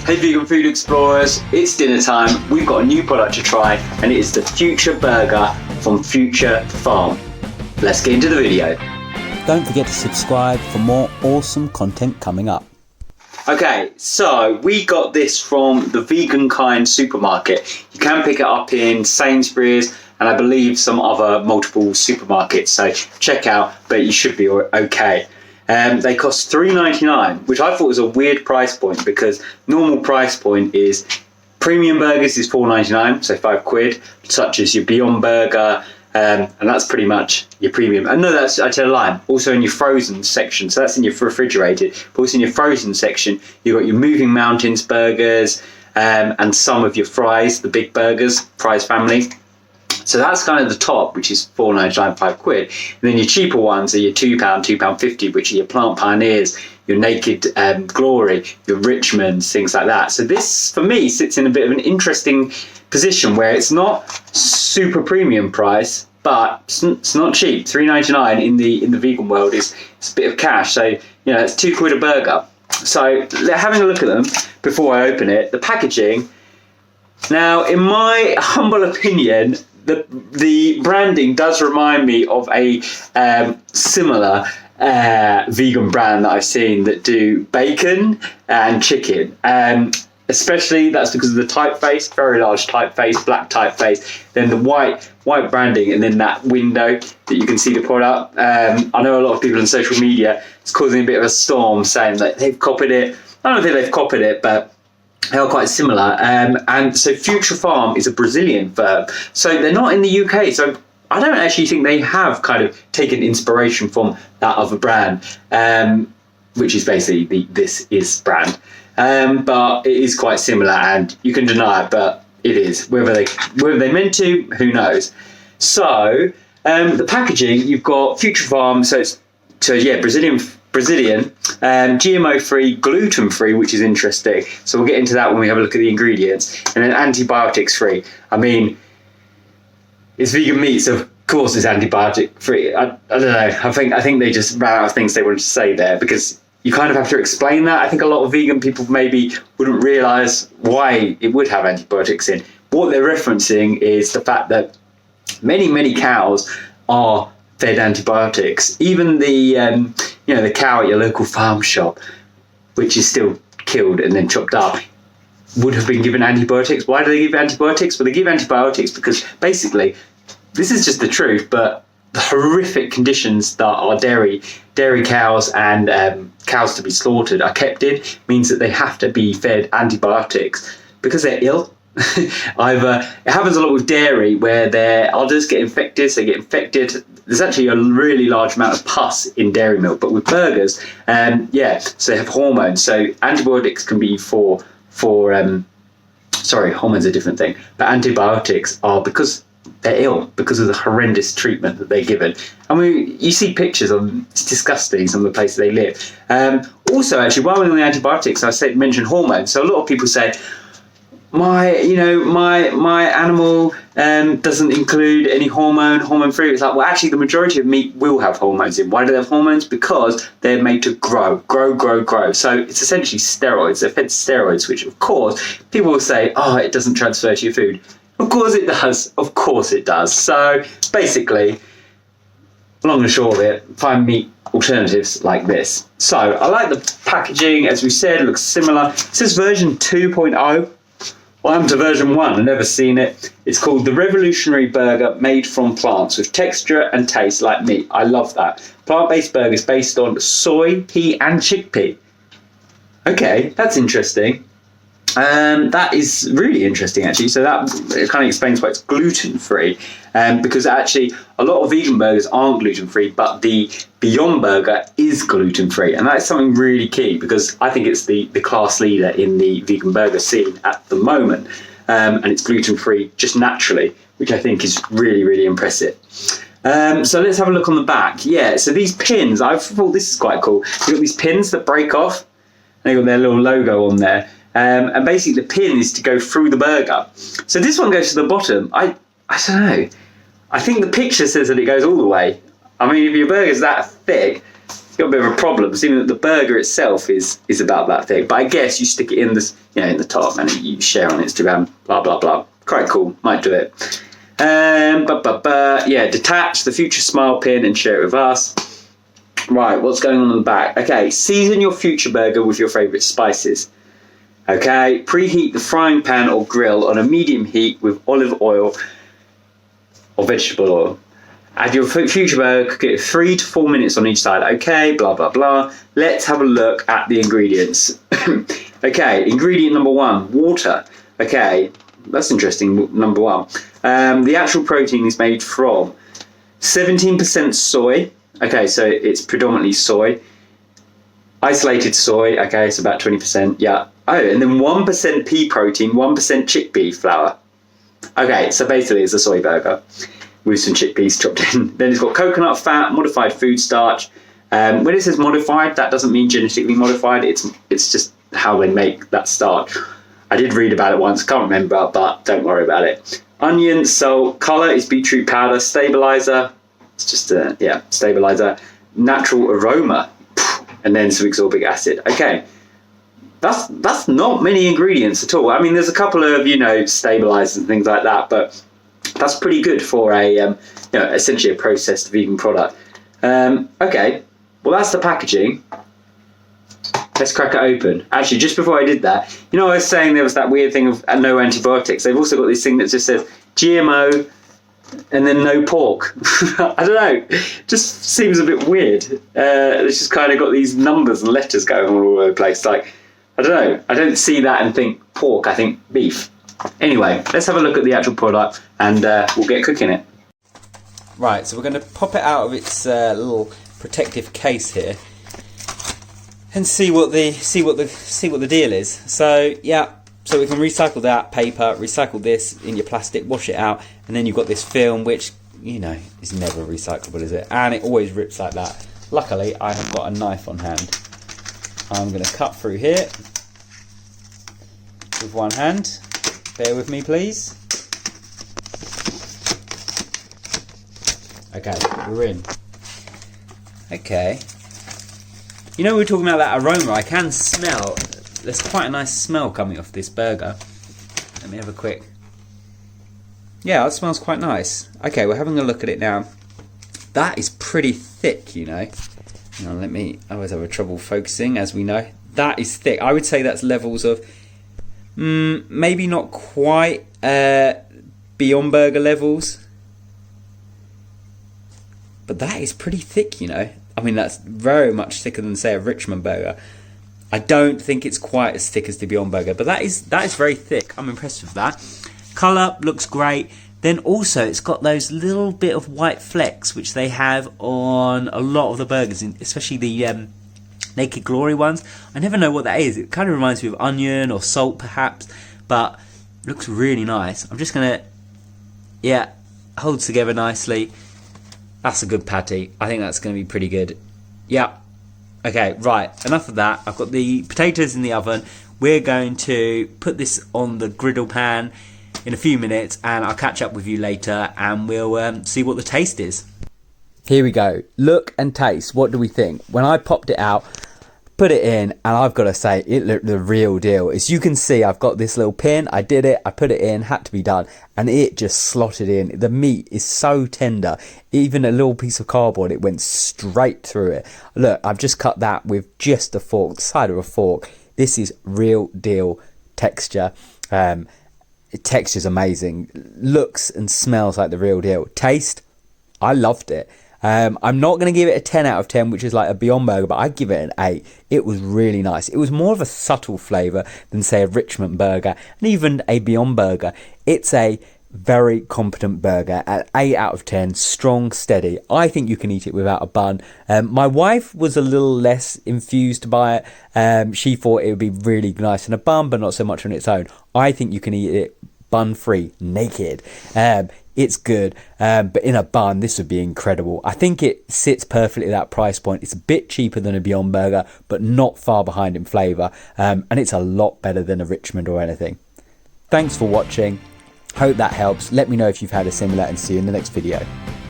Hey vegan food explorers, it's dinner time. We've got a new product to try and it is the Future Burger from Future Farm. Let's get into the video. Don't forget to subscribe for more awesome content coming up. Okay, so we got this from the Vegan Kind supermarket. You can pick it up in Sainsbury's and I believe some other multiple supermarkets, so check out, but you should be okay. They cost $3.99, which I thought was a weird price point because normal price point is premium burgers is $4.99, so £5, such as your Beyond Burger, and that's pretty much your premium. And no, that's, I tell a lie, also in your frozen section, so that's in your refrigerated, but also in your frozen section, you've got your Moving Mountains burgers, and some of your fries, the big burgers, fries family. So that's kind of the top, which is $4.99, £5. And then your cheaper ones are your £2, £2.50, which are your Plant Pioneers, your Naked Glory, your Richmonds, things like that. So this, for me, sits in a bit of an interesting position where it's not super premium price, but it's not cheap. $3.99 in the vegan world is a bit of cash. So, you know, it's £2 a burger. So having a look at them before I open it, the packaging. Now, in my humble opinion, the branding does remind me of a similar vegan brand that I've seen that do bacon and chicken. Especially that's because of the typeface, very large typeface, black typeface, then the white branding, and then that window that you can see the product. I know a lot of people on social media, it's causing a bit of a storm saying that they've copied it. I don't think they've copied it, but they are quite similar. And so Future Farm is a Brazilian firm. So they're not in the UK. So I don't actually think they have kind of taken inspiration from that other brand, which is basically the This Is brand. But it is quite similar and you can deny it, but it is. Whether they meant to, who knows. So the packaging, you've got Future Farm. So Brazilian, GMO-free, gluten-free, which is interesting. So we'll get into that when we have a look at the ingredients. And then antibiotics-free. I mean, it's vegan meat, so of course it's antibiotic-free. I don't know. I think they just ran out of things they wanted to say there because you kind of have to explain that. I think a lot of vegan people maybe wouldn't realise why it would have antibiotics in. What they're referencing is the fact that many cows are fed antibiotics. Even the cow at your local farm shop, which is still killed and then chopped up, would have been given antibiotics. Why do they give antibiotics? Well, they give antibiotics because basically, this is just the truth, but the horrific conditions that our dairy cows and cows to be slaughtered are kept in means that they have to be fed antibiotics because they're ill. Either it happens a lot with dairy where their udders get infected, so they get infected. There's actually a really large amount of pus in dairy milk, but with burgers, so they have hormones. So antibiotics can be for hormones are a different thing, but antibiotics are because they're ill because of the horrendous treatment that they're given. I mean, you see pictures of them, it's disgusting, some of the places they live. Also, actually, while we're on the antibiotics, mentioned hormones. So a lot of people say, my animal doesn't include any hormone free. It's like, well, actually the majority of meat will have hormones in. Why do they have hormones? Because they're made to grow. So it's essentially steroids. They're fed steroids, which of course people will say, oh, it doesn't transfer to your food. Of course it does. Of course it does. So basically, long and short of it, find meat alternatives like this. So I like the packaging. As we said, it looks similar. It says version 2.0. Well, I'm to version 1, I've never seen it. It's called the Revolutionary Burger Made from Plants with texture and taste like meat. I love that. Plant-based burgers based on soy, pea and chickpea. Okay, that's interesting. That is really interesting, actually. So that kind of explains why it's gluten-free. Because actually, a lot of vegan burgers aren't gluten-free, but the Beyond Burger is gluten-free. And that's something really key because I think it's the class leader in the vegan burger scene at the moment. And it's gluten-free just naturally, which I think is really, really impressive. So let's have a look on the back. Yeah, so these pins, I thought this is quite cool. You've got these pins that break off. They've got their little logo on there. And basically the pin is to go through the burger. So this one goes to the bottom. I don't know. I think the picture says that it goes all the way. I mean, if your burger's that thick, it got a bit of a problem, seeing that the burger itself is about that thick. But I guess you stick it in this, in the top, and you share on Instagram. Blah blah blah. Quite cool. Might do it. Yeah, detach the Future Smile pin and share it with us. Right, what's going on the back? Okay, season your Future burger with your favourite spices. Okay, preheat the frying pan or grill on a medium heat with olive oil or vegetable oil. Add your Future burger, cook it 3 to 4 minutes on each side. Okay, blah blah blah. Let's have a look at the ingredients. Okay, ingredient number 1, water. Okay, that's interesting, number 1. The actual protein is made from 17% soy. Okay, so it's predominantly soy. Isolated soy, okay, it's about 20%, yeah. Oh, and then 1% pea protein, 1% chickpea flour. Okay, so basically it's a soy burger with some chickpeas chopped in. Then it's got coconut fat, modified food starch. When it says modified, that doesn't mean genetically modified. It's just how they make that starch. I did read about it once, can't remember, but don't worry about it. Onion, salt, colour is beetroot powder, stabiliser. It's just stabiliser. Natural aroma, and then some ascorbic acid. Okay, that's not many ingredients at all. I mean, there's a couple of stabilisers and things like that, but that's pretty good for a essentially a processed vegan product. Okay, well that's the packaging. Let's crack it open. Actually, just before I did that, I was saying there was that weird thing of no antibiotics. They've also got this thing that just says GMO and then no pork. I don't know. Just seems a bit weird. It's just kind of got these numbers and letters going all over the place. Like, I don't know. I don't see that and think pork. I think beef. Anyway, let's have a look at the actual product and we'll get cooking it. Right, so we're going to pop it out of its little protective case here and see what the deal is. So yeah, so we can recycle that paper, recycle this in your plastic, wash it out, and then you've got this film which is never recyclable, is it? And it always rips like that. Luckily, I have got a knife on hand. I'm going to cut through here with one hand. Bear with me, please. Okay, we're in. Okay. We were talking about that aroma. I can smell. There's quite a nice smell coming off this burger. Let me have a quick. Yeah, it smells quite nice. Okay, we're having a look at it now. That is pretty thick, Now, I always have a trouble focusing, as we know. That is thick. I would say that's levels of maybe not quite Beyond Burger levels, but that is pretty thick, I mean, that's very much thicker than, say, a Richmond burger. I don't think it's quite as thick as the Beyond Burger, but that is very thick. I'm impressed with that. Colour looks great. Then also it's got those little bit of white flecks which they have on a lot of the burgers, especially the Naked Glory ones. I never know what that is. It kind of reminds me of onion or salt perhaps, but it looks really nice. I'm just going to, holds together nicely. That's a good patty. I think that's going to be pretty good. Yeah. Okay, right. Enough of that. I've got the potatoes in the oven. We're going to put this on the griddle pan in a few minutes, and I'll catch up with you later, and we'll see what the taste is. Here we go. Look and taste. What do we think? When I popped it out, put it in, and I've got to say, it looked the real deal. As you can see, I've got this little pin. I did it. I put it in. Had to be done. And it just slotted in. The meat is so tender. Even a little piece of cardboard, it went straight through it. Look, I've just cut that with just a fork, the side of a fork. This is real deal texture. Texture's amazing. Looks and smells like the real deal. Taste, I loved it. I'm not going to give it a 10 out of 10, which is like a Beyond Burger, but I'd give it an 8. It was really nice. It was more of a subtle flavour than, say, a Richmond Burger and even a Beyond Burger. It's a very competent burger at 8 out of 10, strong, steady. I think you can eat it without a bun. My wife was a little less infused by it. She thought it would be really nice in a bun, but not so much on its own. I think you can eat it bun-free, naked. It's good, but in a bun, this would be incredible. I think it sits perfectly at that price point. It's a bit cheaper than a Beyond Burger, but not far behind in flavour, and it's a lot better than a Richmond or anything. Thanks for watching. Hope that helps. Let me know if you've had a similar, and see you in the next video.